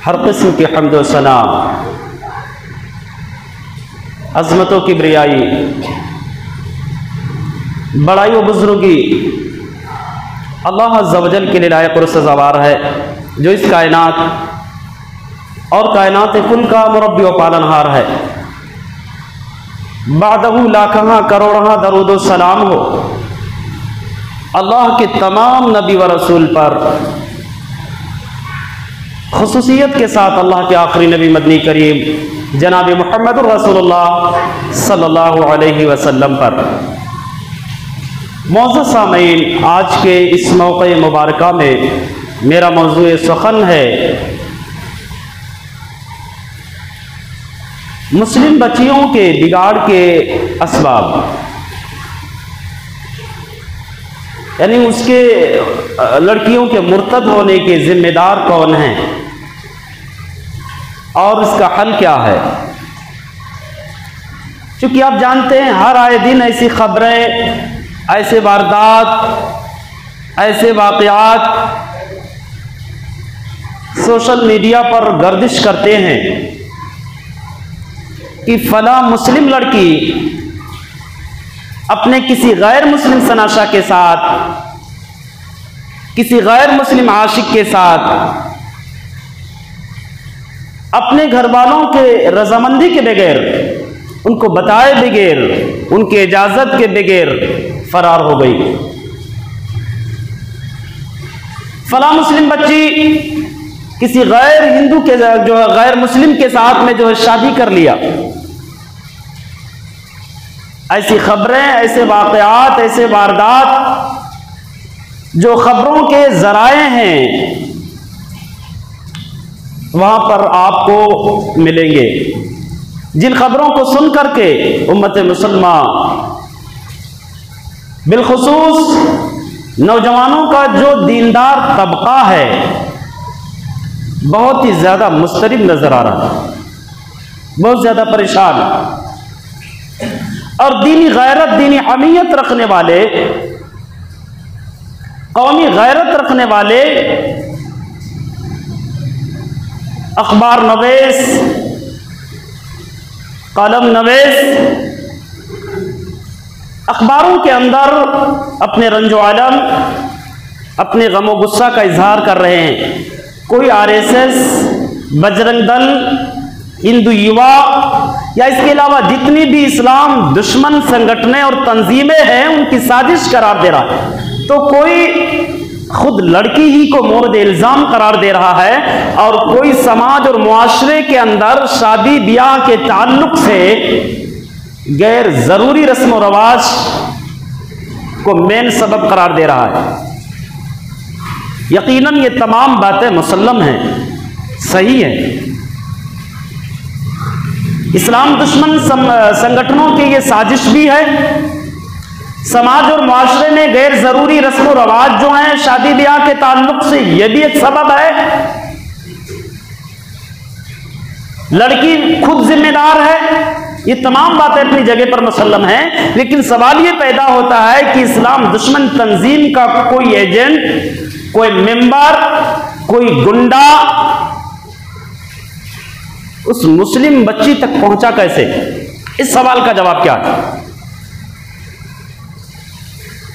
हर किस्म की हम्द व सना, अज़मतों की किब्रियाई, बड़ाई व बुज़ुर्गी अल्लाह अज़्ज़ा व जल के लिए लायक और सज़ावार है, जो इस कायनात और कायनात कुल का मुरब्बी व पालनहार है। बादहू लाखहा करोड़हा दरूद व सलाम हो अल्लाह के तमाम नबी व रसूल पर, खुसूसियत के साथ अल्लाह के आखिरी नबी मदनी करीम जनाब मुहम्मद रसूलुल्लाह सल्लल्लाहु अलैहि वसल्लम पर। मौजूद सामीन, आज के इस मौके मुबारका में मेरा मौजूए सुखन है मुस्लिम बच्चियों के बिगाड़ के असबाब, यानी उसके लड़कियों के मुर्तद होने के जिम्मेदार कौन हैं और इसका हल क्या है। क्योंकि आप जानते हैं हर आए दिन ऐसी खबरें, ऐसे वारदात, ऐसे वाक़यात सोशल मीडिया पर गर्दिश करते हैं कि फला मुस्लिम लड़की अपने किसी गैर मुस्लिम सनाशा के साथ, किसी गैर मुस्लिम आशिक के साथ, अपने घर वालों के रजामंदी के बगैर, उनको बताए बगैर, उनके इजाजत के बगैर फरार हो गई। फला मुस्लिम बच्ची किसी गैर हिंदू के जो है गैर मुस्लिम के साथ में जो है शादी कर लिया। ऐसी खबरें, ऐसे वाक़यात, ऐसे वारदात जो खबरों के जराए हैं वहां पर आपको मिलेंगे, जिन खबरों को सुन करके उम्मत मुसलमान, बिलखुसूस नौजवानों का जो दीनदार तबका है, बहुत ही ज्यादा मुस्तरिब नजर आ रहा है, बहुत ज्यादा परेशान। और दीनी गैरत, दीनी हमीयत रखने वाले, कौमी गैरत रखने वाले अखबार नवेश, कलम नवेश अखबारों के अंदर अपने रंजो आलम, अपने गमो गुस्सा का इजहार कर रहे हैं। कोई आरएसएस, बजरंग दल, हिंदू युवा या इसके अलावा जितनी भी इस्लाम दुश्मन संगठनें और तंजीमें हैं उनकी साजिश करार दे रहा है, तो कोई खुद लड़की ही को मोर्द इल्जाम करार दे रहा है, और कोई समाज और मुआशरे के अंदर शादी ब्याह के ताल्लुक से गैर जरूरी रस्म और रवाज को मेन सबब करार दे रहा है। यकीनन ये तमाम बातें मुसल्लम हैं, सही है। इस्लाम दुश्मन संगठनों की ये साजिश भी है। समाज और मुआशरे में गैर जरूरी रस्म और रवाज जो हैं शादी ब्याह के ताल्लुक से, ये भी एक सबब है। लड़की खुद जिम्मेदार है, ये तमाम बातें अपनी जगह पर मुसल्लम हैं। लेकिन सवाल ये पैदा होता है कि इस्लाम दुश्मन तंजीम का कोई एजेंट, कोई मेंबर, कोई गुंडा उस मुस्लिम बच्ची तक पहुंचा कैसे? इस सवाल का जवाब क्या है?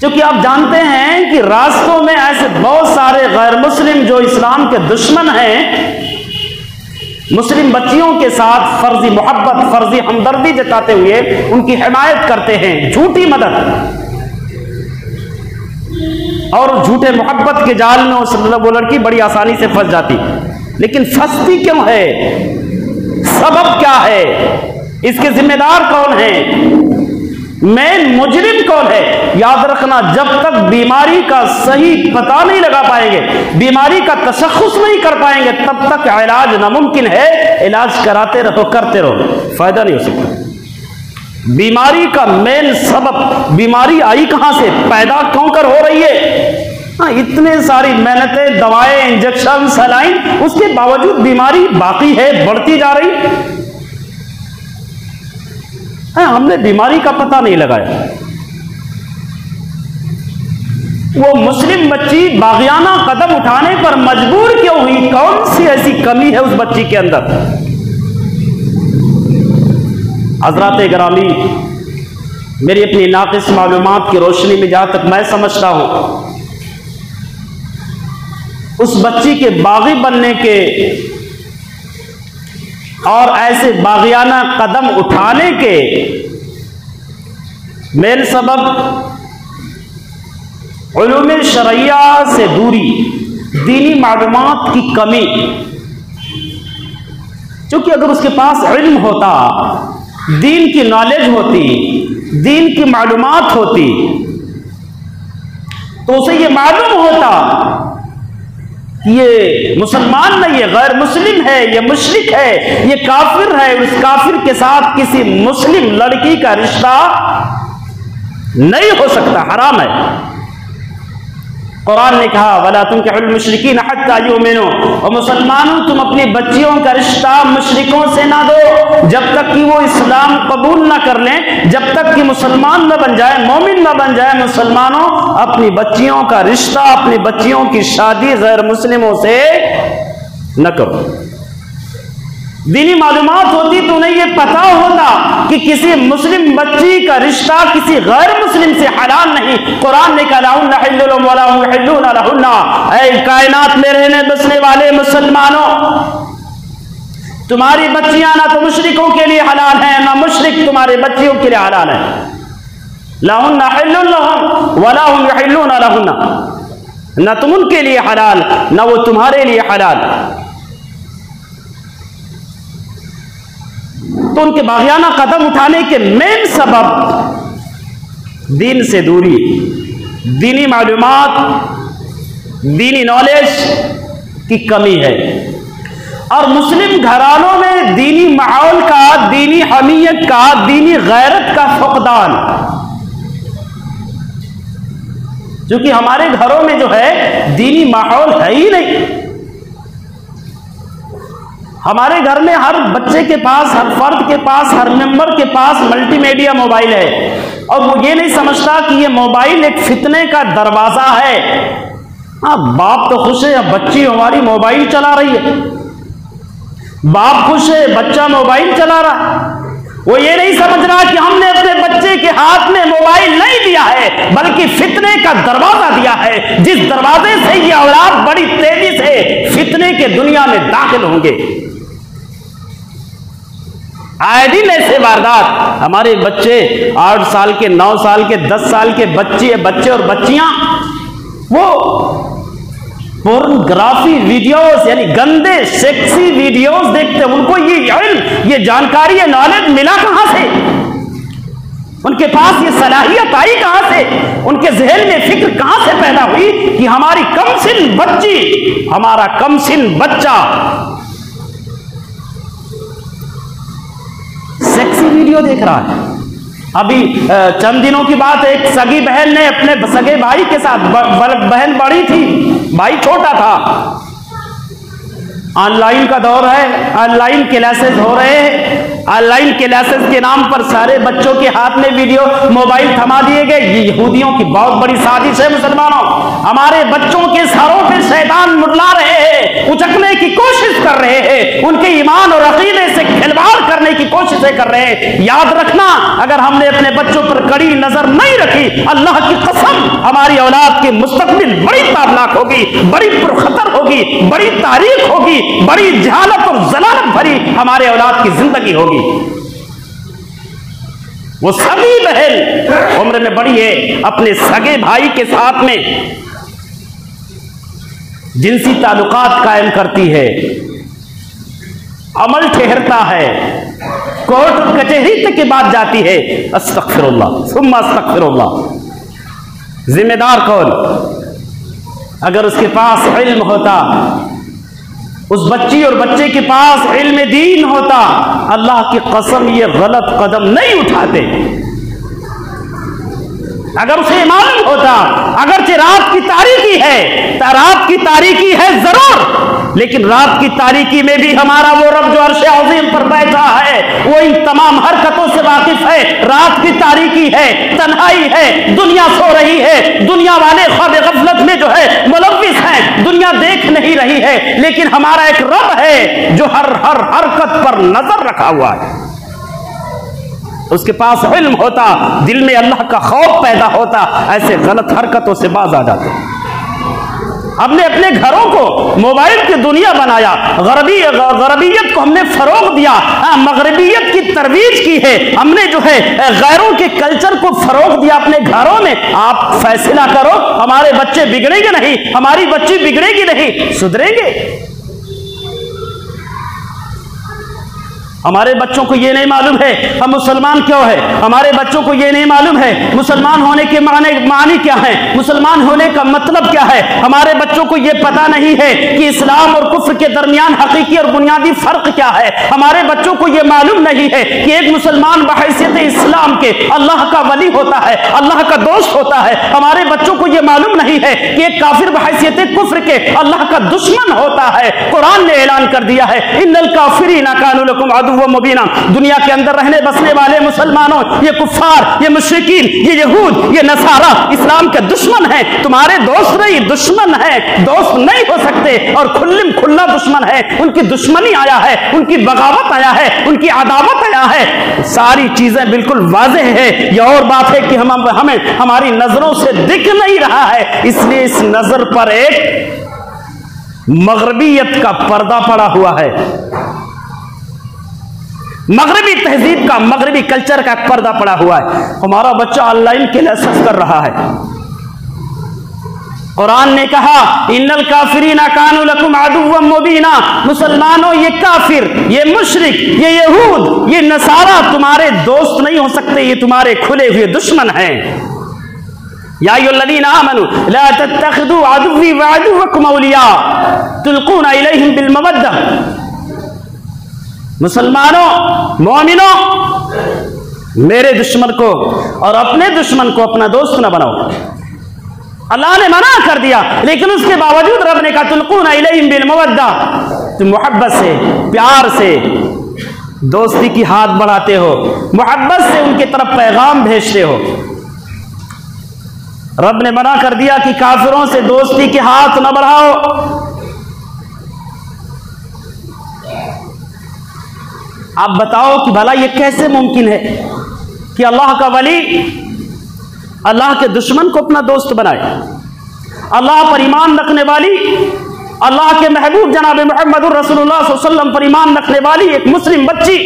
क्योंकि आप जानते हैं कि रास्तों में ऐसे बहुत सारे गैर मुस्लिम जो इस्लाम के दुश्मन हैं, मुस्लिम बच्चियों के साथ फर्जी मोहब्बत, फर्जी हमदर्दी जताते हुए उनकी हिमायत करते हैं, झूठी मदद, और झूठे मोहब्बत के जाल में वो लड़की बड़ी आसानी से फंस जाती। लेकिन फंसती क्यों है? सबब क्या है? इसके जिम्मेदार कौन है? मेन मुजरिम कौन है? याद रखना, जब तक बीमारी का सही पता नहीं लगा पाएंगे, बीमारी का तशख़्ख़ुस नहीं कर पाएंगे, तब तक इलाज नामुमकिन है। इलाज कराते रहो, करते रहो, फायदा नहीं हो सकता। बीमारी का मेन सबब, बीमारी आई कहां से, पैदा क्यों कर हो रही है? इतने सारी मेहनतें, दवाएं, इंजेक्शन, सलाइन, उसके बावजूद बीमारी बाकी है, बढ़ती जा रही है। हमने बीमारी का पता नहीं लगाया। वो मुस्लिम बच्ची बागियाना कदम उठाने पर मजबूर क्यों हुई? कौन सी ऐसी कमी है उस बच्ची के अंदर। हज़रात गिरामी, मेरी अपनी नाक़िस मालूमात की रोशनी में जहां तक मैं समझता हूं, उस बच्ची के बागी बनने के और ऐसे बागियाना कदम उठाने के मेन सबब उलूम शरइया से दूरी, दीनी मालूमात की कमी। क्योंकि अगर उसके पास इल्म होता, दीन की नॉलेज होती, दीन की मालूमात होती, तो उसे ये मालूम होता ये मुसलमान नहीं है, गैर मुस्लिम है, ये मुशरिक है, ये काफिर है। उस काफिर के साथ किसी मुस्लिम लड़की का रिश्ता नहीं हो सकता, हराम है। कुरान ने कहा वला तुनकिहुल मुशरिकीन हत्ता युमिनू, और मुसलमानों तुम अपनी बच्चियों का रिश्ता मुशरिकों से ना दो जब तक कि वो इस्लाम कबूल ना कर लें, जब तक कि मुसलमान न बन जाए, मोमिन न बन जाए। मुसलमानों अपनी बच्चियों का रिश्ता, अपनी बच्चियों की शादी गैर मुस्लिमों से न करो। दीनी मालूमात होती तो उन्हें यह पता होता कि किसी मुस्लिम बच्ची का रिश्ता किसी गैर मुस्लिम से हलाल नहीं। कुरान ने कहा ऐ कायनात में रहने बसने वाले मुसलमानों, तुम्हारी बच्चियां ना तो मुशरिकों के लिए हलाल है, ना मुशरिक तुम्हारे बच्चियों के लिए हलाल है। लहुन्ना हिल्लुन लहुम वला हुम यहिल्लूना लहुन्ना, ना तुम उनके लिए हलाल ना वो तुम्हारे लिए हलाल। तो उनके बागियाना कदम उठाने के मेन सबब दीन से दूरी, दीनी मालूमात, दीनी नॉलेज की कमी है। और मुस्लिम घरानों में दीनी माहौल का, दीनी हमीयत का, दीनी गैरत का फुकदान। क्योंकि हमारे घरों में जो है दीनी माहौल है ही नहीं। हमारे घर में हर बच्चे के पास, हर फर्द के पास, हर मेंबर के पास मल्टीमीडिया मोबाइल है, और वो ये नहीं समझता कि ये मोबाइल एक फितने का दरवाजा है। हाँ, बाप तो खुश है, बच्ची हमारी मोबाइल चला रही है, बाप खुश है, बच्चा मोबाइल चला रहा। वो ये नहीं समझ रहा कि हमने अपने बच्चे के हाथ में मोबाइल नहीं दिया है, बल्कि फितने का दरवाजा दिया है, जिस दरवाजे से ये औलाद बड़ी तेजी से फितने के दुनिया में दाखिल होंगे। आए दिन ऐसे वारदात, हमारे बच्चे 8 साल के, 9 साल के, 10 साल के बच्चे और बच्चियां वो पोर्नोग्राफी वीडियोस, यानी गंदे सेक्सी वीडियोस देखते। उनको ये जानकारी, ये नॉलेज मिला कहां से? उनके पास ये सलाहियत आई कहां से? उनके जहन में फिक्र कहां से पैदा हुई कि हमारी कमसिन बच्ची, हमारा कमसिन बच्चा सेक्सी वीडियो देख रहा है। अभी चंद दिनों की बात है, एक सगी बहन ने अपने सगे भाई के साथ, बहन बड़ी थी, भाई छोटा था, ऑनलाइन का दौर है, ऑनलाइन क्लासेस हो रहे हैं। ऑनलाइन क्लासेस के नाम पर सारे बच्चों के हाथ में वीडियो, मोबाइल थमा दिए गए। ये यहूदियों की बहुत बड़ी साजिश है। मुसलमानों, हमारे बच्चों के सरों पे शैतान मुड़ला रहे हैं, उचकने की कोशिश कर रहे हैं, उनके ईमान और अकीदे से खिलवाड़ करने की कोशिशें कर रहे हैं। याद रखना, अगर हमने अपने बच्चों पर कड़ी नजर नहीं रखी, अल्लाह की कसम, हमारी औलाद की मुस्तकबिल बड़ी ताबनाक होगी, बड़ी पुरखतर होगी, बड़ी तारीख होगी, बड़ी जहालत और जलालत भरी हमारे औलाद की जिंदगी होगी। वो सभी बहन उम्र में बड़ी है, अपने सगे भाई के साथ में जिनसी ताल्लुकात कायम करती है, अमल ठहरता है, कोर्ट और कचहरी तक की बात जाती है। अस्तगफिरुल्लाह सुम्मा अस्तगफिरुल्लाह। जिम्मेदार कौन? अगर उसके पास इल्म होता, उस बच्ची और बच्चे के पास इल्म दीन होता, अल्लाह की कसम ये गलत कदम नहीं उठाते। अगर उसे मालूम होता, अगर रात की तारीकी है, रात की तारीकी है जरूर, लेकिन रात की तारीकी में भी हमारा वो रब जो अर्श अज़ीम पर बैठा है वो इन तमाम हरकतों से वाकिफ है। रात की तारीकी है, तन्हाई है, दुनिया सो रही है, दुनिया वाले ख्वाब गफलत में जो है मुलव्विस हैं, दुनिया देख नहीं रही है, लेकिन हमारा एक रब है जो हर हर हरकत पर नजर रखा हुआ है। उसके पास इल्म होता, दिल में अल्लाह का खौफ पैदा होता, ऐसे गलत हरकतों से बाज आ जाते। हमने अपने घरों को मोबाइल की दुनिया बनाया, गरबियत को हमने फरोग दिया, मगरबियत की तरवीज की है, हमने जो है गैरों के कल्चर को फरोग दिया अपने घरों में। आप फैसला करो, हमारे बच्चे बिगड़ेंगे नहीं, हमारी बच्ची बिगड़ेगी नहीं, सुधरेंगे। हमारे बच्चों को यह नहीं मालूम है हम मुसलमान क्यों है, हमारे बच्चों को यह नहीं मालूम है मुसलमान होने के मानी क्या है, मुसलमान होने का मतलब क्या है। हमारे बच्चों को यह पता नहीं है कि इस्लाम और कुफ्र के दरमियान हकीकी और बुनियादी फर्क क्या है। हमारे बच्चों को यह मालूम नहीं है कि एक मुसलमान बहैसियत इस्लाम के अल्लाह का वली होता है, अल्लाह का दोस्त होता है। हमारे बच्चों को यह मालूम नहीं है कि एक काफिर बहैसियत कुफ्र के अल्लाह का दुश्मन होता है। कुरान ने ऐलान कर दिया है इन्नल काफिरीना कानू लकुम अदुव्वम मुबीना। दुनिया के अंदर रहने बसने वाले मुसलमानों, ये कुफ्फार, ये मुशरिकीन, ये यहूद, ये नसारा इस्लाम के दुश्मन हैं, तुम्हारे दोस्त नहीं दुश्मन है, दोस्त नहीं हो सकते और खुल्लम खुल्ला दुश्मन है। उनकी दुश्मनी आया है, उनकी बगावत आया है, उनकी अदावत आया है, सारी चीजें बिल्कुल वाज़ेह है। ये और बात है कि हमें हमारी नजरों से दिख नहीं रहा है, इसलिए इस नजर पर एक मगरबियत का पर्दा पड़ा हुआ है, मगरबी तहजीब का, मगरबी कल्चर का पर्दा पड़ा हुआ है। हमारा बच्चा ऑनलाइन क्लासेस कर रहा है। कुरान ने कहा इन्नल काफिरीना कानू लकुम अदुव्वम मुबीना, मुसलमानों ये काफिर, ये मुशरिक, ये यहूद, ये नसारा तुम्हारे दोस्त नहीं हो सकते, ये तुम्हारे खुले हुए दुश्मन हैं। या अय्युहल्लज़ीना आमनू ला तत्तखिदू अदुव्वी व अदुव्वकुम औलिया तुल्कूना इलैहिम बिल मवद्दा। मुसलमानों, मोमिनों, मेरे दुश्मन को और अपने दुश्मन को अपना दोस्त न बनाओ। अल्लाह ने मना कर दिया, लेकिन उसके बावजूद रब ने कहा तुल्कूना इलैहिम बिल मवद्दा, तुम मोहब्बत से, प्यार से दोस्ती की हाथ बढ़ाते हो, मोहब्बत से उनकी तरफ पैगाम भेजते हो। रब ने मना कर दिया कि काफिरों से दोस्ती के हाथ न बढ़ाओ। आप बताओ कि भला ये कैसे मुमकिन है कि अल्लाह का वली अल्लाह के दुश्मन को अपना दोस्त बनाए। अल्लाह पर ईमान रखने वाली, अल्लाह के महबूब जनाब मुहम्मदुर रसूलुल्लाह सल्लल्लाहु अलैहि वसल्लम पर ईमान रखने वाली एक मुस्लिम बच्ची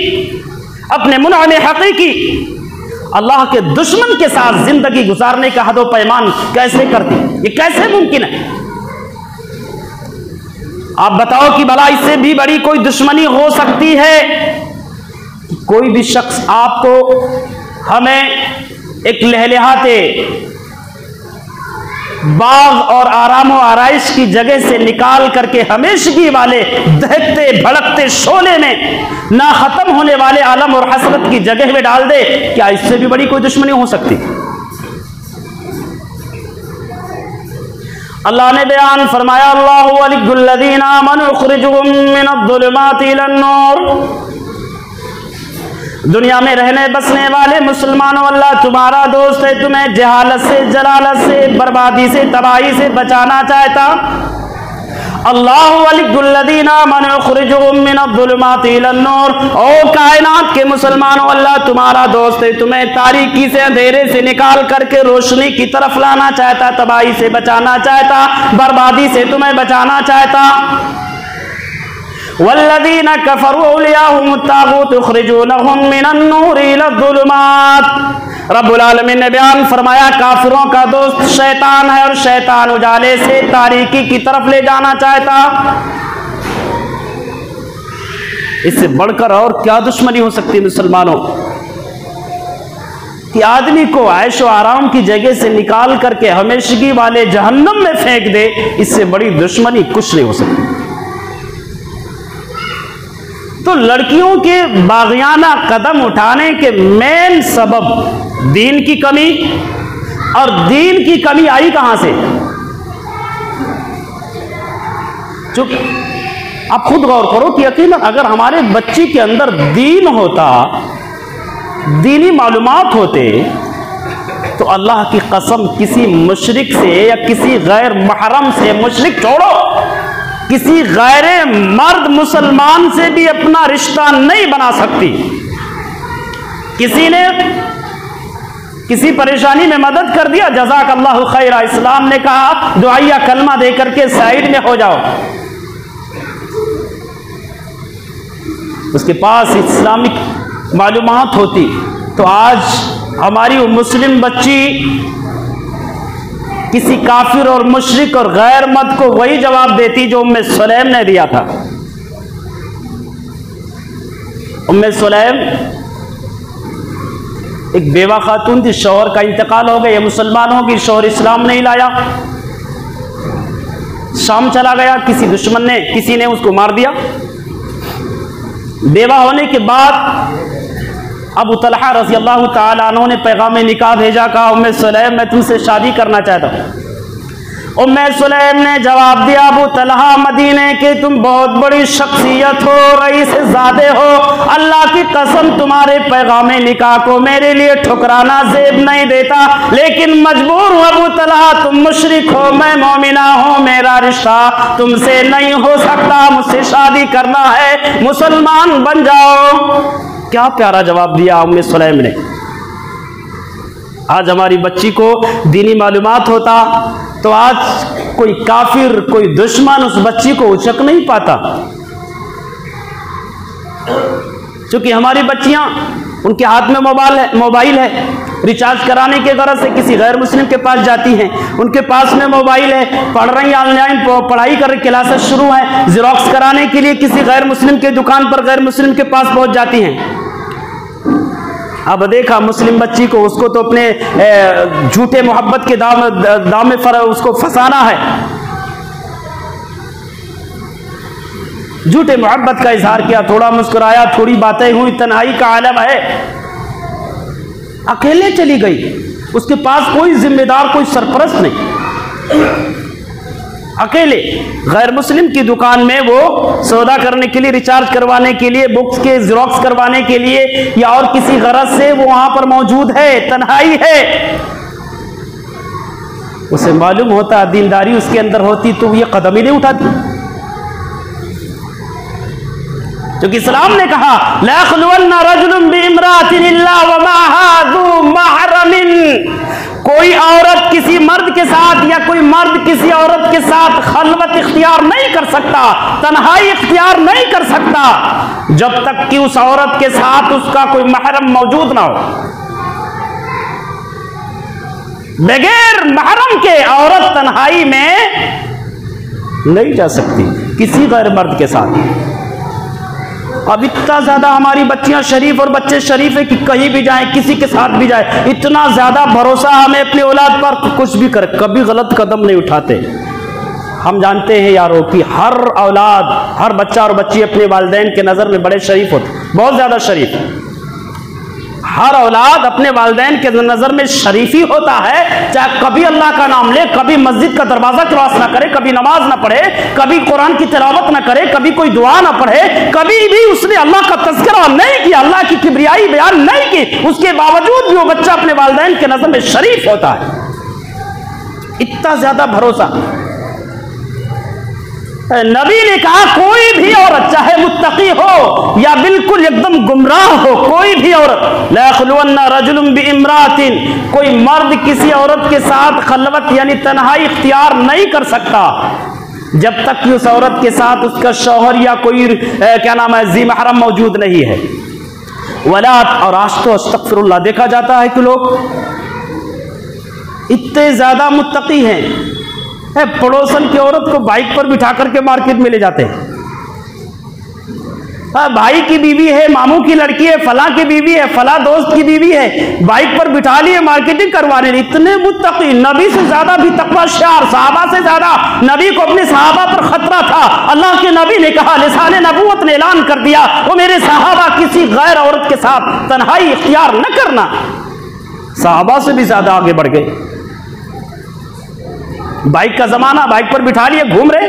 अपने मुनअम हकीकी अल्लाह के दुश्मन के साथ जिंदगी गुजारने का हदो पैमान कैसे करती, ये कैसे मुमकिन है। आप बताओ कि भला इससे भी बड़ी कोई दुश्मनी हो सकती है। कोई भी शख्स आपको, हमें एक लहलहाते बाग और आराम और आराइश की जगह से निकाल करके हमेशगी वाले दहकते भड़कते शोले में ना खत्म होने वाले आलम और हसरत की जगह में डाल दे, क्या इससे भी बड़ी कोई दुश्मनी हो सकती? अल्लाह ने बयान फरमाया अल्लाहु वलियुल्लज़ीना आमनू युख़रिजुहुम मिनज़्ज़ुलुमाति इलन्नूर। दुनिया में रहने बसने वाले मुसलमानों, अल्लाह तुम्हारा दोस्त है, तुम्हें जहालत से, जलालत से, बर्बादी से, तबाही से बचाना चाहता। अल्लाहु वलियुल्लज़ीना आमनू युख़रिजुहुम मिनज़्ज़ुलुमाति इलन्नूर। ओ कायनात के मुसलमानों, अल्लाह तुम्हारा दोस्त है, तुम्हें तारीकी से, अंधेरे से निकाल करके रोशनी की तरफ लाना चाहता, तबाही से बचाना चाहता, बर्बादी से तुम्हें बचाना चाहता। वल्लज़ीना कफ़रू औलियाहुमुत तागूत युख़रिजूनहुम मिनन्नूरि इलज़्ज़ुलुमात। रब्बुल आलमीन ने बयान फरमाया काफिरों का दोस्त शैतान है और शैतान उजाले से तारीकी की तरफ ले जाना चाहता। इससे बढ़कर और क्या दुश्मनी हो सकती है मुसलमानों कि आदमी को ऐशो आराम की जगह से निकाल करके हमेशगी वाले जहन्नम में फेंक दे। इससे बड़ी दुश्मनी कुछ नहीं हो सकती। तो लड़कियों के बागियाना कदम उठाने के मेन सबब दीन की कमी, और दीन की कमी आई कहां से? चुप आप खुद गौर करो कि यकीनन अगर हमारे बच्चे के अंदर दीन होता, दीनी मालूमात होते, तो अल्लाह की कसम किसी मुशरिक से या किसी गैर महरम से, मुशरिक छोड़ो, किसी गैर मर्द मुसलमान से भी अपना रिश्ता नहीं बना सकती। किसी ने किसी परेशानी में मदद कर दिया, जज़ाकल्लाहु खैरा, इस्लाम ने कहा दुआया कलमा दे करके साइड में हो जाओ। उसके पास इस्लामिक मालूमात होती तो आज हमारी वो मुस्लिम बच्ची किसी काफिर और मुशरिक और गैर मर्द को वही जवाब देती जो उम्मे सुलैम ने दिया था। उम्मे सुलैम एक बेवा खातून थी, शौहर का इंतकाल हो गया, मुसलमान होगी, शौहर इस्लाम नहीं लाया, शाम चला गया, किसी दुश्मन ने, किसी ने उसको मार दिया। बेवा होने के बाद अबू तलहा रज़ी अल्लाह ताला अन्हु ने पैगाम निकाह भेजा, कहा उम्मे सुलैम मैं तुमसे शादी करना चाहता हूँ। उम्मे सुलैम ने जवाब दिया, अबू तलहा मदीने के तुम बहुत बड़ी शख्सियत हो, रईस ज़ादे हो, अल्लाह की कसम तुम्हारे पैगाम निकाह को मेरे लिए ठुकराना ज़ेब नहीं देता, लेकिन मजबूर हूँ अबू तलहा, तुम मुशरिक हो, मैं मोमिना हूँ, मेरा रिश्ता तुमसे नहीं हो सकता, मुझसे शादी करना है, मुसलमान बन जाओ। क्या प्यारा जवाब दिया उम्मे सुलैम ने। आज हमारी बच्ची को दीनी मालूमात होता तो आज कोई काफिर, कोई दुश्मन उस बच्ची को उचक नहीं पाता। क्योंकि हमारी बच्चियां, उनके हाथ में मोबाइल है, रिचार्ज कराने के गरज से किसी गैर मुस्लिम के पास जाती हैं, उनके पास में मोबाइल है, पढ़ रही, ऑनलाइन पढ़ाई कर रही, क्लासेस शुरू है, ज़ेरॉक्स कराने के लिए किसी गैर मुस्लिम के दुकान पर गैर मुस्लिम के पास पहुंच जाती हैं। अब देखा मुस्लिम बच्ची को, उसको तो अपने झूठे मोहब्बत के दाम में उसको फंसाना है, झूठे मोहब्बत का इजहार किया, थोड़ा मुस्कुराया, थोड़ी बातें हुई, तन्हाई का आलम है, अकेले चली गई, उसके पास कोई जिम्मेदार, कोई सरपरस्त नहीं, अकेले गैर मुस्लिम की दुकान में वो सौदा करने के लिए, रिचार्ज करवाने के लिए, बुक्स के ज़ेरॉक्स करवाने के लिए या और किसी गरज से वो वहां पर मौजूद है, तन्हाई है। उसे मालूम होता, दीनदारी उसके अंदर होती तो ये कदम ही नहीं उठाती। क्योंकि इस्लाम ने कहा ला यख़्लुवन्ना रजुलुन बिइम्राअतिन इल्ला व मअहा ज़ू महरमिन, कोई औरत किसी मर्द के साथ या कोई मर्द किसी औरत के साथ खलवत इख्तियार नहीं कर सकता, तन्हाई इख्तियार नहीं कर सकता, जब तक कि उस औरत के साथ उसका कोई महरम मौजूद ना हो। बगैर महरम के औरत तन्हाई में नहीं जा सकती किसी गैर मर्द के साथ। अब इतना ज्यादा हमारी बच्चियां शरीफ और बच्चे शरीफ है कि कहीं भी जाएं, किसी के साथ भी जाए, इतना ज्यादा भरोसा हमें अपनी औलाद पर, कुछ भी कर, कभी गलत कदम नहीं उठाते। हम जानते हैं यारों कि हर औलाद, हर बच्चा और बच्ची अपने वालिदैन के नजर में बड़े शरीफ होते, बहुत ज्यादा शरीफ। हर औलाद अपने वालिदैन के नजर में शरीफी होता है, चाहे कभी अल्लाह का नाम ले, कभी मस्जिद का दरवाजा क्रॉस ना करे, कभी नमाज ना पढ़े, कभी कुरान की तिलावत ना करे, कभी कोई दुआ ना पढ़े, कभी भी उसने अल्लाह का तज़किरा नहीं किया, अल्लाह की किबरियाई बयान नहीं की, उसके बावजूद भी वो बच्चा अपने वालिदैन के नजर में शरीफ होता है। इतना ज्यादा भरोसा। नबी ने कहा कोई भी औरत चाहे मुत्तकी हो या बिल्कुल एकदम गुमराह हो, कोई भी औरत, ला यख़्लुवन्ना रजुलुन बिइम्राअतिन, कोई मर्द किसी औरत के साथ खलवत यानी तन्हाई इख्तियार नहीं कर सकता जब तक कि उस औरत के साथ उसका शौहर या कोई क्या नाम है ज़ी महरम मौजूद नहीं है। वला, और आज तो अस्तग़फिरुल्लाह देखा जाता है कि लोग इतने ज्यादा मुत्तकी हैं, पड़ोसन की औरत को बाइक पर बिठा करके मार्केट में ले जाते हैं। भाई की बीवी है, मामू की लड़की है, फला की बीवी है, फला दोस्त की बीवी है, बाइक पर बिठा लिए मार्केटिंग करवाने। इतने मुत्तकी, नबी से ज्यादा भी तकवा शार, सहाबा से ज्यादा नबी को अपने सहाबा पर खतरा था। अल्लाह के नबी ने कहा, लिसाने नबूवत ने ऐलान कर दिया, वो मेरे सहाबा किसी गैर औरत के साथ तन्हाई इख्तियार न करना। सहाबा से भी ज्यादा आगे बढ़ गए। बाइक का जमाना, बाइक पर बिठा लिए घूम रहे,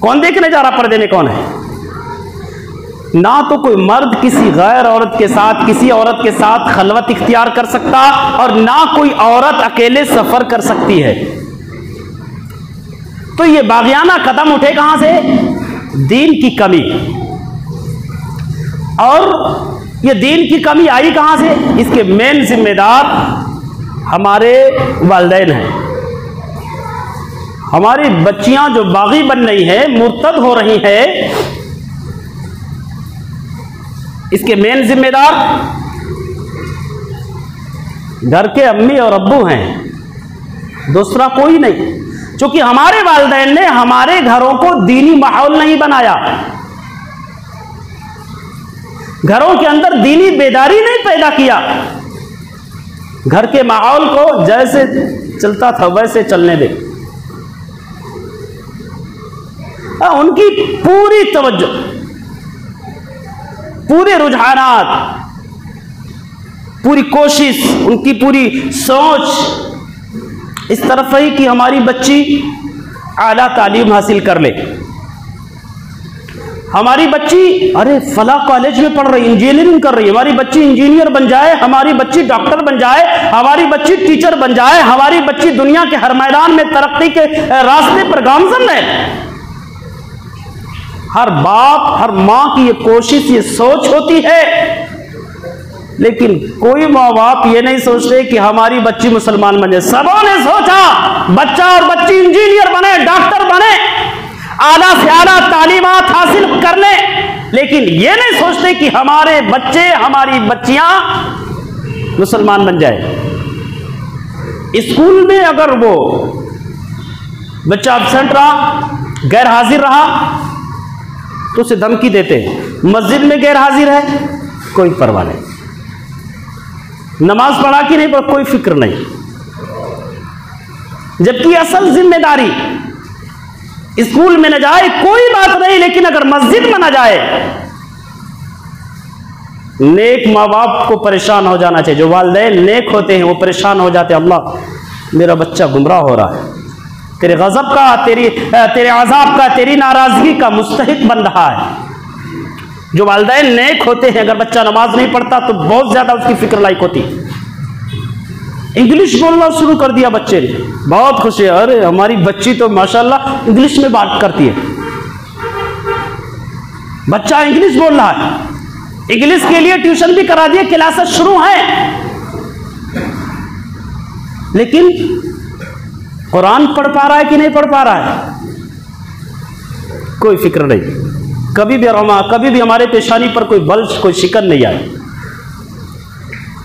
कौन देखने जा रहा पर्दे में कौन है? ना तो कोई मर्द किसी गैर औरत के साथ, किसी औरत के साथ खलवत इख्तियार कर सकता, और ना कोई औरत अकेले सफर कर सकती है। तो ये बागियाना कदम उठे कहां से? दीन की कमी। और ये दीन की कमी आई कहां से? इसके मेन जिम्मेदार हमारे वालिदैन हैं। हमारी बच्चियां जो बागी बन रही हैं, मुर्तद हो रही हैं, इसके मेन जिम्मेदार घर के अम्मी और अब्बू हैं, दूसरा कोई नहीं। क्योंकि हमारे वालिदैन ने हमारे घरों को दीनी माहौल नहीं बनाया, घरों के अंदर दीनी बेदारी नहीं पैदा किया। घर के माहौल को जैसे चलता था वैसे चलने दे। उनकी पूरी तवज्जो, पूरे रुझानात, पूरी कोशिश, उनकी पूरी सोच इस तरफ है कि हमारी बच्ची आला तालीम हासिल कर ले। हमारी बच्ची अरे फला कॉलेज में पढ़ रही, इंजीनियरिंग कर रही है, हमारी बच्ची इंजीनियर बन जाए, हमारी बच्ची डॉक्टर बन जाए, हमारी बच्ची टीचर बन जाए, हमारी बच्ची दुनिया के हर मैदान में तरक्की के रास्ते पर गामजन है। हर बाप, हर मां की ये कोशिश, ये सोच होती है। लेकिन कोई माँ बाप ये नहीं सोचते कि हमारी बच्ची मुसलमान बन जाए। सबों ने सोचा बच्चा और बच्ची इंजीनियर बने, डॉक्टर बने, आला से आला तालीमात हासिल कर ले, लेकिन ये नहीं सोचते कि हमारे बच्चे, हमारी बच्चियां मुसलमान बन जाए। स्कूल में अगर वो बच्चा एब्सेंट रहा, गैर हाजिर रहा, तो उसे धमकी देते हैं। मस्जिद में गैर हाजिर है, कोई परवाह नहीं, नमाज पढ़ा कि नहीं, पर कोई फिक्र नहीं। जबकि असल जिम्मेदारी स्कूल में न जाए कोई बात नहीं, लेकिन अगर मस्जिद में न जाए, नेक माँ बाप को परेशान हो जाना चाहिए। जो वालिदैन नेक होते हैं वो परेशान हो जाते हैं, अल्लाह मेरा बच्चा गुमराह हो रहा है, तेरे गजब का, तेरे अजाब का, तेरी नाराजगी का मुस्तहिक बन रहा है। जो वालिदैन नेक होते हैं, अगर बच्चा नमाज नहीं पढ़ता तो बहुत ज्यादा उसकी फिक्र लायक होती। इंग्लिश बोलना शुरू कर दिया बच्चे ने, बहुत खुशी है, अरे हमारी बच्ची तो माशाल्लाह इंग्लिश में बात करती है। बच्चा इंग्लिश बोल रहा है, इंग्लिश के लिए ट्यूशन भी करा दिए, क्लासेस शुरू हैं, लेकिन कुरान पढ़ पा रहा है कि नहीं पढ़ पा रहा है, कोई फिक्र नहीं। कभी भी हमारे पेशानी पर कोई बल्ज, कोई शिकन नहीं आई।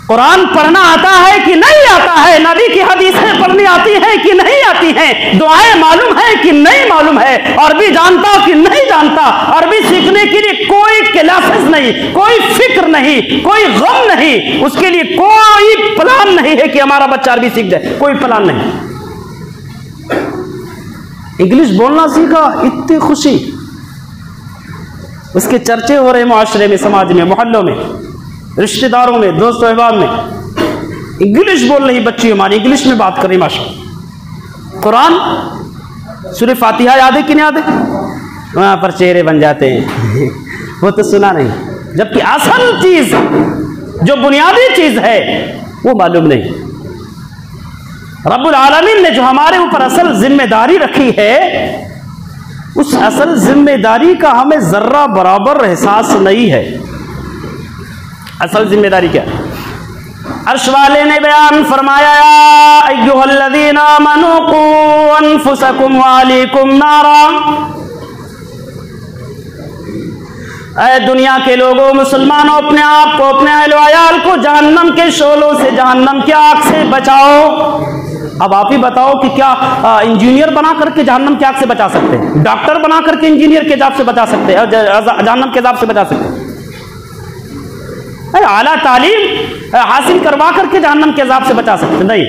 कुरान पढ़ना आता है कि नहीं आता है, नबी की हदीसें पढ़नी आती हैं कि नहीं आती हैं, दुआएं मालूम है कि नहीं मालूम है, अरबी जानता कि नहीं जानता, अरबी सीखने के लिए कोई क्लासेस नहीं, कोई फिक्र नहीं, कोई गम नहीं, उसके लिए कोई प्लान नहीं है कि हमारा बच्चा अरबी सीख जाए, कोई प्लान नहीं। इंग्लिश बोलना सीखा, इतनी खुशी, उसके चर्चे हो रहे मुआशरे में, समाज में, मोहल्लों में, रिश्तेदारों में, दोस्तों अहबाब में। इंग्लिश बोल रही बच्ची हमारी, इंग्लिश में बात कर रही माशा। कुरान सूरह फातिहा याद है कि नहीं याद है? वहां पर चेहरे बन जाते हैं वो तो सुना नहीं, जबकि असल चीज, जो बुनियादी चीज है, वो मालूम नहीं। रब्बुल आलमीन ने जो हमारे ऊपर असल जिम्मेदारी रखी है, उस असल जिम्मेदारी का हमें जर्रा बराबर एहसास नहीं है। असल जिम्मेदारी क्या? अर्श वाले ने बयान फरमाया, अय्युहल्लज़ीना आमनू क़ू अनफुसकुम व अहलीकुम नारा। ऐ दुनिया के लोगों, मुसलमानों, अपने आप को, अपने अहल व अयाल को जहन्नम के शोलों से, जहन्नम की आग से बचाओ। अब आप ही बताओ कि क्या इंजीनियर बना करके जहन्नम की आग से बचा सकते हैं? डॉक्टर बना करके इंजीनियर के अजाब से बचा सकते हैं, जहन्नम के अजाब से बचा सकते हैं? आला तालीम हासिल करवा करके जहन्नम के अजाब से बचा सकते नहीं।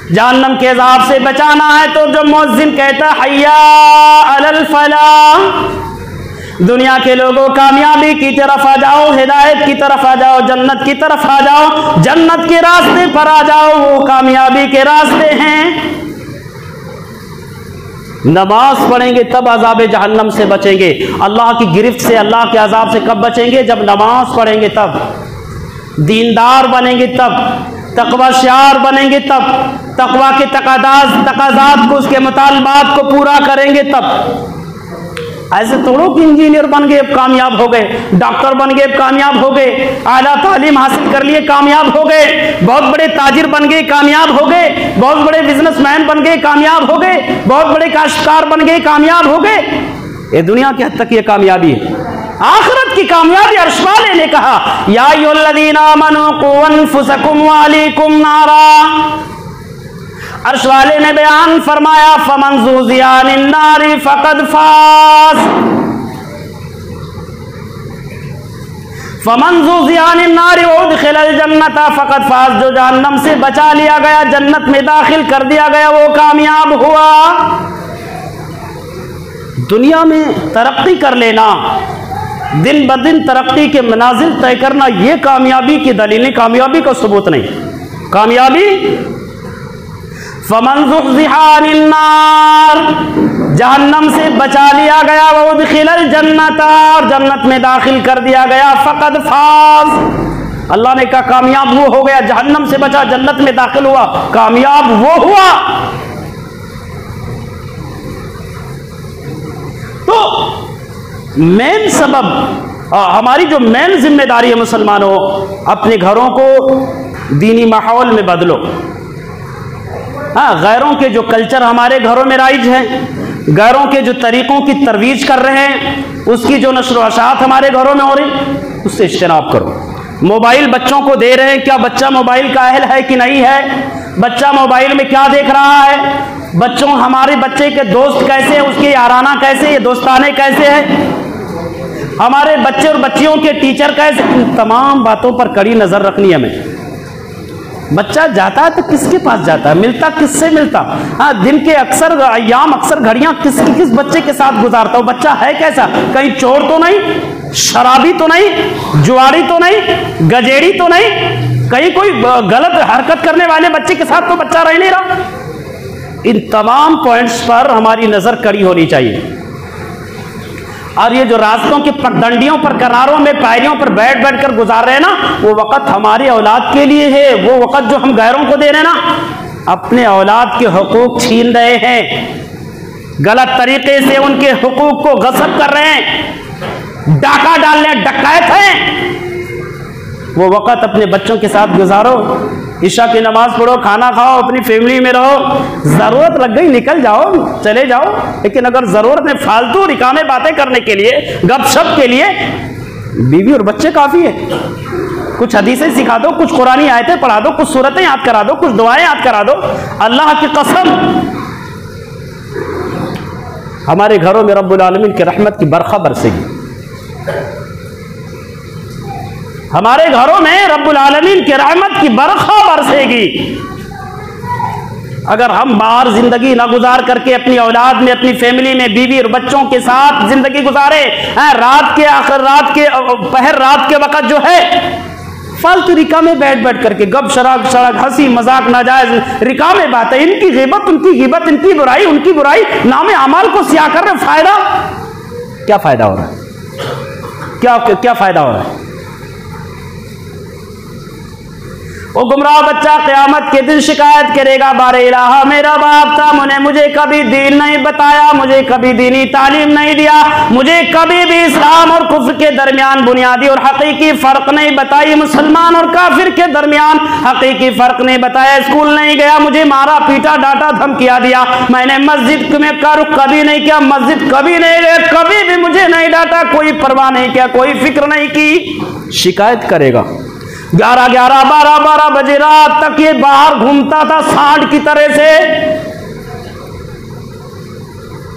जहन्नम के अजाब से बचाना है तो जो मुअज्जिन कहता है हय्या अलल फलाह, दुनिया के लोगों कामयाबी की तरफ आ जाओ, हिदायत की तरफ आ जाओ, जन्नत की तरफ आ जाओ, जन्नत के रास्ते पर आ जाओ, वो कामयाबी के रास्ते हैं। नमाज पढ़ेंगे तब अजाब जहन्नम से बचेंगे। अल्लाह की गिरफ्त से, अल्लाह के अजाब से कब बचेंगे? जब नमाज पढ़ेंगे तब, दीनदार बनेंगे तब, तकवाशार बनेंगे तब, तकवा के तकाजात को, उसके मुतालबात को पूरा करेंगे तब। ऐसे थोड़ो कि इंजीनियर बन गए कामयाब हो गए, डॉक्टर बन गए कामयाब हो गए, आला तालीम हासिल कर लिए कामयाब हो गए, बहुत बड़े ताजिर बन गए कामयाब हो गए, बहुत बड़े बिजनेसमैन बन गए कामयाब हो गए, बहुत बड़े काश्तकार बन गए कामयाब हो गए। ये दुनिया की हद तक ये कामयाबी है। आखिरत की कामयाबी अर्श वाले ने कहा, या अय्युहल्लज़ीना आमनू क़ू अनफुसकुम व अहलीकुम नारा। अर्श वाले ने बयान फरमाया, फमन ज़ुज़िया अनिन नारी फ़क़द फ़ाज़, फमन ज़ुज़िया अनिन नारी व उदख़िलल जन्नत फ़क़द फ़ाज़। जो जहन्नम से बचा लिया गया, जन्नत में दाखिल कर दिया गया, वो कामयाब हुआ। दुनिया में तरक्की कर लेना, दिन ब दिन तरक्की के मनाजिल तय करना, ये कामयाबी की दलील नहीं, कामयाबी का सबूत नहीं। कामयाबी फमन ज़ुहज़िहा अनिन नार, जहन्नम से बचा लिया गया, वो उदखिलल जन्नत, और जन्नत में दाखिल कर दिया गया, फ़क़द फ़ाज़। अल्लाह ने कहा कामयाब वो हो गया, जहन्नम से बचा, जन्नत में दाखिल हुआ, कामयाब वो हुआ। तो मेन सबब, हमारी जो मेन जिम्मेदारी है मुसलमानों, अपने घरों को दीनी माहौल में बदलो। हाँ, गैरों के जो कल्चर हमारे घरों में राइज है, गैरों के जो तरीकों की तरवीज कर रहे हैं, उसकी जो नश्र अशात हमारे घरों में हो रही, उससे इज्तनाब करो। मोबाइल बच्चों को दे रहे हैं, क्या बच्चा मोबाइल का अहल है कि नहीं है? बच्चा मोबाइल में क्या देख रहा है? बच्चों, हमारे बच्चे के दोस्त कैसे हैं, उसके याराना कैसे, ये दोस्ताने कैसे हैं, हमारे बच्चे और बच्चियों के टीचर कैसे, इन तमाम बातों पर कड़ी नजर रखनी है हमें। बच्चा जाता है तो किसके पास जाता है, मिलता किससे मिलता? हाँ, दिन के अक्सर अय्याम, अक्सर घड़ियां किस बच्चे के साथ गुजारता हो? बच्चा है कैसा? कहीं चोर तो नहीं, शराबी तो नहीं, जुआरी तो नहीं, गजेड़ी तो नहीं, कहीं कोई गलत हरकत करने वाले बच्चे के साथ तो बच्चा रह नहीं रहा। इन तमाम पॉइंट्स पर हमारी नजर कड़ी होनी चाहिए। और ये जो रास्तों की पगडंडियों पर, किनारों में, पायरियों पर बैठ बैठ कर गुजार रहे हैं ना, वो वक़्त हमारी औलाद के लिए है। वो वक़्त जो हम गैरों को दे रहे हैं ना, अपने औलाद के हुकूक छीन रहे हैं, गलत तरीके से उनके हुकूक को गस्ब कर रहे हैं, डाका डालने, डकैत हैं। वो वक़्त अपने बच्चों के साथ गुजारो, ईशा की नमाज पढ़ो, खाना खाओ, अपनी फैमिली में रहो। जरूरत लग गई निकल जाओ, चले जाओ, लेकिन अगर जरूरत नहीं, फालतू रिकामे बातें करने के लिए, गपशप के लिए बीवी और बच्चे काफी है। कुछ हदीसें सिखा दो, कुछ कुरानी आयतें पढ़ा दो, कुछ सूरतें याद करा दो, कुछ दुआएं याद करा दो। अल्लाह की कसम, हमारे घरों में रब्बुल आलमीन की रहमत की बरखा बरसेगी। हमारे घरों में रब्बुल आलमीन की रहमत की बरखा बरसेगी। अगर हम बाहर जिंदगी ना गुजार करके अपनी औलाद में, अपनी फैमिली में, बीवी और बच्चों के साथ जिंदगी गुजारे, रात के आखिर, रात के पहर, रात के वक्त जो है फालतू रिकामे बैठ बैठ करके गप शराब, हंसी मजाक, नाजायज रिकामे बातें, इनकी गिबत, उनकी गिबत, इनकी बुराई, उनकी बुराई, नामे अमाल को सियाह कर रहे। फायदा क्या? फायदा हो रहा है? क्या फायदा हो रहा है? वो गुमराह बच्चा क़यामत के दिन शिकायत करेगा, बारे इलाहा, मेरा बाप था, मुझे कभी दीन नहीं बताया, मुझे कभी दीनी तालीम नहीं दिया, मुझे कभी भी इस्लाम और कुफ्र के दरमियान बुनियादी और हकीकी फ़र्क नहीं बताई, मुसलमान और काफिर के दरमियान हकीकी फ़र्क नहीं बताया, स्कूल नहीं गया, मुझे मारा, पीटा, डांटा, धमकिया दिया, मैंने मस्जिद में का रुख कभी नहीं किया, मस्जिद कभी नहीं गया, कभी भी मुझे नहीं डांटा, कोई परवाह नहीं किया, कोई फिक्र नहीं की। शिकायत करेगा। 11 12 बजे रात तक ये बाहर घूमता था सांड की तरह से।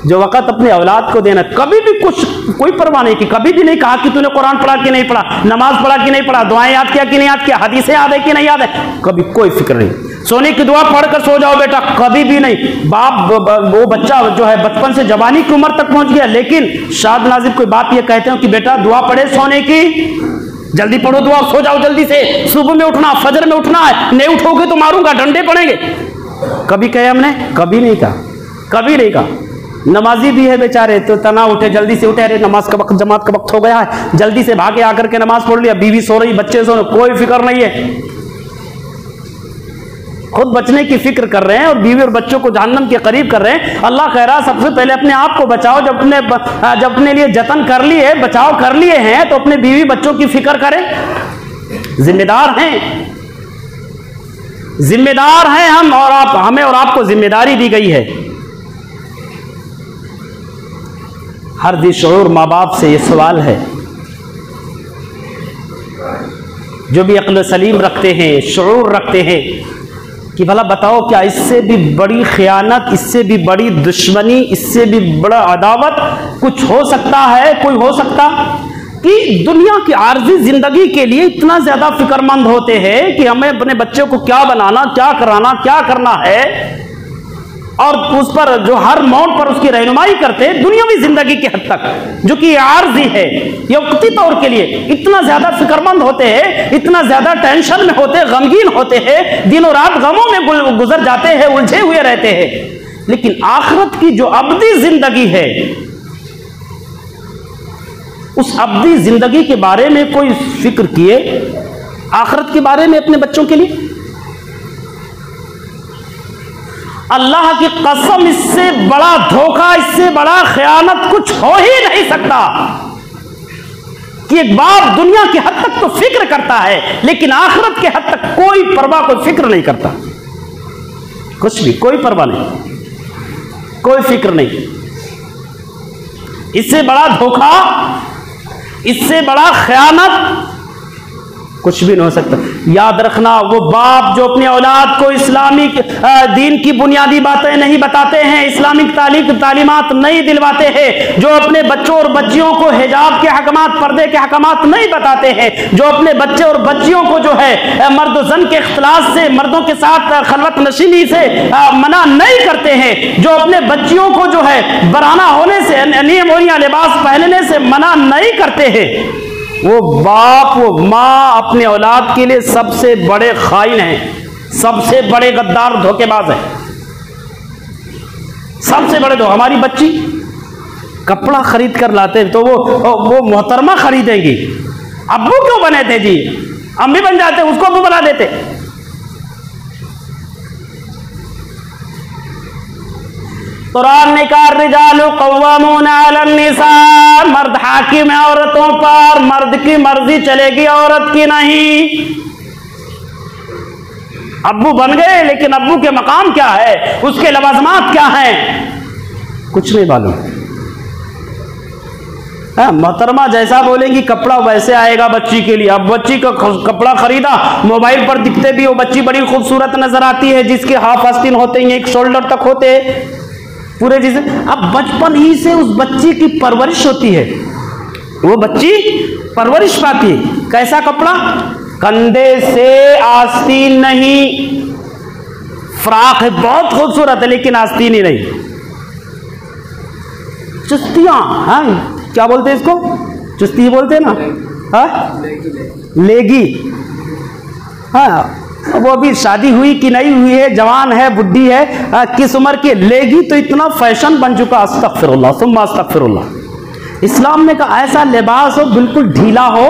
जो वक़्त अपने औलाद को देना, कभी भी कोई परवाह नहीं की, कभी भी नहीं कहा कि तूने कुरान पढ़ा कि नहीं पढ़ा, नमाज पढ़ा कि नहीं पढ़ा, दुआएं याद किया कि नहीं याद किया, हदीसें याद है कि नहीं याद है, कभी कोई फिक्र नहीं। सोने की दुआ पढ़कर सो जाओ बेटा, कभी भी नहीं। बाप, वो बच्चा जो है बचपन से जवानी की उम्र तक पहुंच गया, लेकिन शाद नाजिब कोई बाप ये कहते हो कि बेटा दुआ पढ़े सोने की, जल्दी पढ़ो दुआ, सो जाओ जल्दी से, सुबह में उठना, फजर में उठना है, नहीं उठोगे तो मारूंगा, डंडे पड़ेंगे। कभी कहे हमने? कभी नहीं कहा, कभी नहीं कहा। नमाजी भी है बेचारे, तो तना उठे, जल्दी से उठे, अरे नमाज का वक्त, जमात का वक्त हो गया है, जल्दी से भागे आकर के नमाज पढ़ लिया, बीवी सो रही, बच्चे सो रहे, कोई फिक्र नहीं है, खुद बचने की फिक्र कर रहे हैं और बीवी और बच्चों को जहन्नम के करीब कर रहे हैं। अल्लाह कह रहा सबसे पहले अपने आप को बचाओ, जब अपने लिए जतन कर लिए, बचाव कर लिए हैं, तो अपने बीवी बच्चों की फिक्र करें। जिम्मेदार हैं, जिम्मेदार हैं हम, और आप, हमें और आपको जिम्मेदारी दी गई है। हर दिशऊर माँ बाप से ये सवाल है, जो भी अक्ल सलीम रखते हैं, शऊर रखते हैं, कि भला बताओ क्या इससे भी बड़ी खयानत, इससे भी बड़ी दुश्मनी, इससे भी बड़ा अदावत कुछ हो सकता है? कोई हो सकता कि दुनिया की आर्जी जिंदगी के लिए इतना ज्यादा फिक्रमंद होते हैं कि हमें अपने बच्चों को क्या बनाना, क्या कराना, क्या करना है, और उस पर जो हर मोड़ पर उसकी रहनुमाई करते हैं, दुनियावी जिंदगी के हद तक जो कि आर्जी है, ये वक्ती तौर के लिए इतना ज्यादा फिक्रमंद होते हैं, इतना ज्यादा टेंशन में होते हैं, गमगीन होते हैं, दिनों रात गमों में गुजर जाते हैं, उलझे हुए रहते हैं। लेकिन आखिरत की जो अब्दी जिंदगी है, उस अब्दी जिंदगी के बारे में कोई फिक्र किए? आखिरत के बारे में अपने बच्चों के लिए? अल्लाह की कसम, इससे बड़ा धोखा, इससे बड़ा खयानत कुछ हो ही नहीं सकता कि एक बाप दुनिया की हद तक तो फिक्र करता है, लेकिन आखिरत के हद तक कोई परवाह, कोई फिक्र नहीं करता, कुछ भी, कोई परवाह नहीं, कोई फिक्र नहीं। इससे बड़ा धोखा, इससे बड़ा खयानत कुछ भी नहीं हो सकता। याद रखना, वो बाप जो अपने औलाद को इस्लामिक दीन की बुनियादी बातें नहीं बताते हैं, इस्लामिक तालीमात नहीं दिलवाते हैं, जो अपने बच्चों और बच्चियों को हिजाब के हकमात, पर्दे के हकमात नहीं बताते हैं, जो अपने बच्चे और बच्चियों को जो है मर्द और जन के इख्तिलात से, मर्दों के साथ खलवत नशीनी से मना नहीं करते हैं, जो अपने बच्चियों को जो है बराना होने से, नियमोनिया लिबास पहनने से मना नहीं करते हैं, वो बाप, वो माँ अपने औलाद के लिए सबसे बड़े खाइन हैं, सबसे बड़े गद्दार, धोखेबाज हैं, सबसे बड़े। हमारी बच्ची कपड़ा खरीद कर लाते तो वो मोहतरमा खरीदेंगी, अब्बू क्यों बने थे जी, अम्मी बन जाते, उसको अब्बू बना देते। कुरान ने कहा रिजालु कव्वामूना अलन निसा, मर्द हाकिम है औरतों पर, मर्द की मर्जी चलेगी, औरत की नहीं। अब्बू बन गए, लेकिन अब्बू के मकाम क्या है, उसके लवाजमात क्या हैं, कुछ नहीं मालूम। मोहतरमा जैसा बोलेंगी कपड़ा वैसे आएगा बच्ची के लिए। अब बच्ची का कपड़ा खरीदा, मोबाइल पर दिखते भी वो बच्ची बड़ी खूबसूरत नजर आती है, जिसके हाफ आस्तीन होते हैं, एक शोल्डर तक होते हैं पूरे जिसे। अब बचपन ही से उस बच्ची की परवरिश होती है, वो बच्ची परवरिश पाती है। कैसा कपड़ा? कंधे से आस्तीन नहीं, फ्राक है बहुत खूबसूरत है, लेकिन आस्तीन ही नहीं। चुस्तियां, हाँ क्या बोलते हैं इसको, चुस्ती बोलते हैं ना, हाँ लेगी। हाँ वो अभी शादी हुई कि नहीं हुई है, जवान है, बुढ़ी है, किस उम्र की लेगी, तो इतना फैशन बन चुका। अस्तगफिरुल्लाह सुम्मा अस्तगफिरुल्लाह। इस्लाम ने कहा ऐसा लिबास हो बिल्कुल ढीला हो,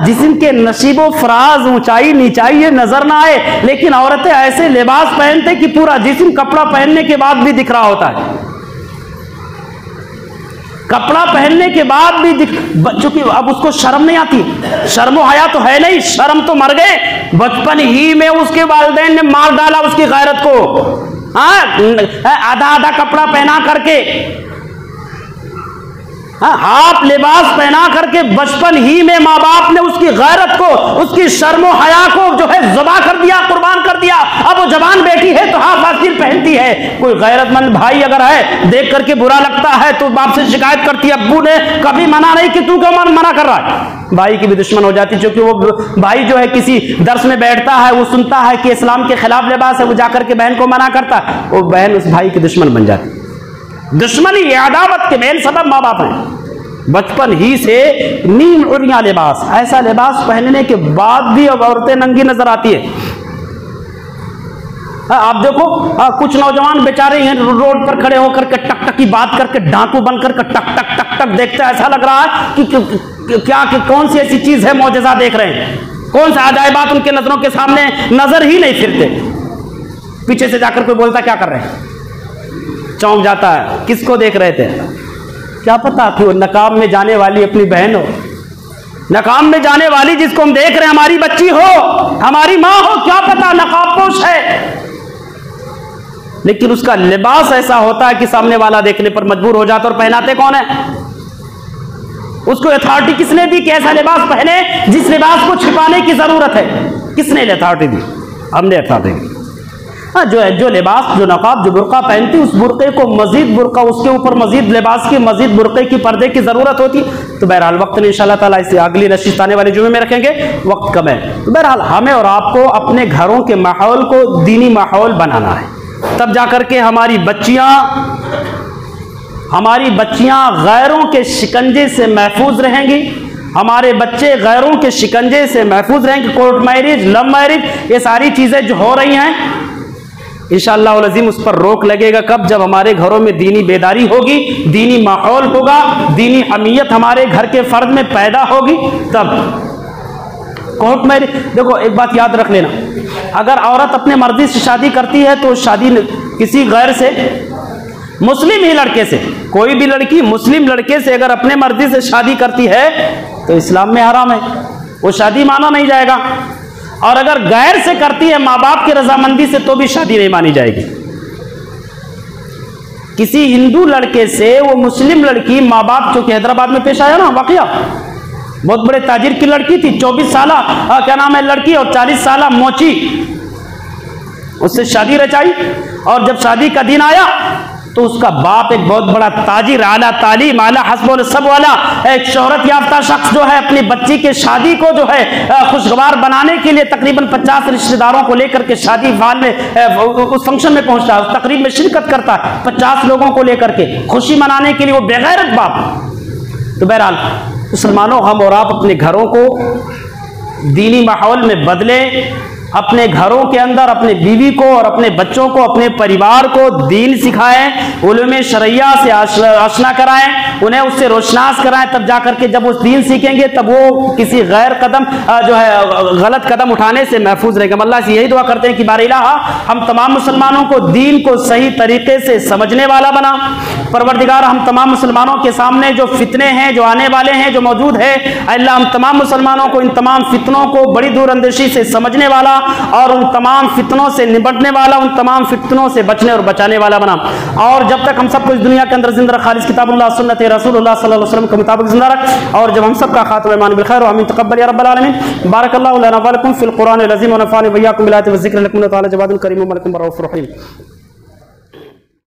जिस्म के नशीबो फराज, ऊंचाई नीचाई ये नजर ना आए। लेकिन औरतें ऐसे लिबास पहनते कि पूरा जिस्म कपड़ा पहनने के बाद भी दिख रहा होता है, कपड़ा पहनने के बाद भी चूंकि अब उसको शर्म नहीं आती, शर्मो हया तो है नहीं, शर्म तो मर गए। बचपन ही में उसके वालिदैन ने मार डाला उसकी गैरत को, आधा आधा कपड़ा पहना करके, हाफ लिबास पहना करके बचपन ही में माँ बाप ने उसकी गैरत को, उसकी शर्मो हया को जो है ज़बा कर दिया, कुर्बान कर दिया। अब वो जवान बेटी है तो हाफ आस्तीन पहनती है। कोई गैरतमंद भाई अगर है, देख करके बुरा लगता है तो बाप से शिकायत करती है, अब्बू ने कभी मना नहीं कि तू क्यों मना कर रहा है। भाई की भी दुश्मन हो जाती, क्योंकि वो भाई जो है किसी दर्स में बैठता है, वो सुनता है कि इस्लाम के खिलाफ लिबास है, वो जाकर के बहन को मना करता है, वो बहन उस भाई की दुश्मन बन जाती। दुश्मनी, अदावत के मेन सबब माँ बाप हैं। बचपन ही से नीम उरिया लिबास, ऐसा लिबास पहनने के बाद भी अब औरतें नंगी नजर आती है। आप देखो कुछ नौजवान बेचारे हैं रोड पर खड़े होकर के टक टक की बात करके डाकू बनकर के टक टक टक टक देखते हैं, ऐसा लग रहा है कि क्या कौन सी ऐसी चीज है मौजज़ा देख रहे हैं, कौन सा अजायबात उनके नजरों के सामने नजर ही नहीं फिरते। पीछे से जाकर कोई बोलता क्या कर रहे हैं, चौंक जाता है, किसको देख रहे थे, क्या पता कि वो नकाब में जाने वाली अपनी बहन हो, नकाब में जाने वाली जिसको हम देख रहे हैं हमारी बच्ची हो, हमारी माँ हो, क्या पता नकाबपोश है। लेकिन उसका लिबास ऐसा होता है कि सामने वाला देखने पर मजबूर हो जाता, और पहनाते कौन है, उसको अथॉरिटी किसने दी कि ऐसा लिबास पहने जिस लिबास को छिपाने की जरूरत है, किसने अथॉरिटी दी, हमने अथॉरिटी दी। हाँ, जो लिबास, जो नकाब, जो बुर्का पहनती, उस बुर्के को मजीद बुर्का, उसके ऊपर मजीद लिबास की, मजीद बुर्के की, पर्दे की जरूरत होती। तो बहरहाल वक्त ने इंशाअल्लाह ताला इसे अगली नशिस्त आने वाले जुमे में रखेंगे, वक्त कम है। तो बहरहाल हमें और आपको अपने घरों के माहौल को दीनी माहौल बनाना है, तब जाकर के हमारी बच्चियां गैरों के शिकंजे से महफूज रहेंगी, हमारे बच्चे गैरों के शिकंजे से महफूज रहेंगे। कोर्ट मैरिज, लव मैरिज, ये सारी चीजें जो हो रही हैं, इंशाअल्लाह अज़ीम उस पर रोक लगेगा कब, जब हमारे घरों में दीनी बेदारी होगी, दीनी माहौल होगा, दीनी हमीयत हमारे घर के फर्द में पैदा होगी, तब। कोर्ट मैरिज, देखो एक बात याद रख लेना, अगर औरत अपने मर्जी से शादी करती है तो शादी किसी गैर से, मुस्लिम ही लड़के से, कोई भी लड़की मुस्लिम लड़के से अगर अपने मर्जी से शादी करती है तो इस्लाम में हराम है, वो शादी माना नहीं जाएगा। और अगर गैर से करती है माँ बाप की रजामंदी से तो भी शादी नहीं मानी जाएगी। किसी हिंदू लड़के से वो मुस्लिम लड़की, माँ बाप, जो कि हैदराबाद में पेश आया ना वाकया, बहुत बड़े ताजिर की लड़की थी, 24 साल क्या नाम है लड़की, और 40 साल मोची, उससे शादी रचाई। और जब शादी का दिन आया तो उसका बाप एक बहुत बड़ा ताजिर, आला तालीम, आला हस्ब सब वाला एक शोहरत याफ्ता शख्स जो है, अपनी बच्ची के शादी को जो है खुशगवार बनाने के लिए तकरीबन 50 रिश्तेदारों को लेकर के शादी हाल में उस फंक्शन में पहुंचता है, उस तकरीब में शिरकत करता है, 50 लोगों को लेकर के खुशी मनाने के लिए, वो बेगैरत बाप। तो बहरहाल मुसलमानों, हम और आप अपने घरों को दीनी माहौल में बदले, अपने घरों के अंदर अपने बीवी को और अपने बच्चों को, अपने परिवार को दीन सिखाएं, उलूम शरिया से आशना कराएं, उन्हें उससे रोशनास कराएं, तब जाकर के जब वो दीन सीखेंगे तब वो किसी गैर कदम जो है गलत कदम उठाने से महफूज रहेंगे। हम अल्लाह से यही दुआ करते हैं कि बार इलाहा हम तमाम मुसलमानों को दीन को सही तरीके से समझने वाला बना। परवरदिगार, हम तमाम मुसलमानों के सामने जो फितने हैं, जो आने वाले हैं, जो मौजूद है, अल्लाह हम तमाम मुसलमानों को इन तमाम फितनों को बड़ी दूरअंदेशी से समझने वाला और उन तमाम फितनों से निपटने वाला, उन तमाम फितनों से बचने और बचाने वाला बना। और जब तक हम सबको इस दुनिया के अंदर जिंदा रख, खालिस किताबुल्लाह सुन्नत रसूलुल्लाह सल्लल्लाहु अलैहि वसल्लम के मुताबिक जिंदा रख, और जब हम सबका खात्मा ईमान बिल खैर व आमीन तक़ब्बल या रब्बल आलमीन। बारकल्लाहु लना व लकुम फिल कुरानिल अज़ीम व नफ़अनी व इय्याकुम बिल आयति व ज़िक्रिल हकीम व तआला जवादुल करीम व मलकुम रऊफ़ुर रहीम।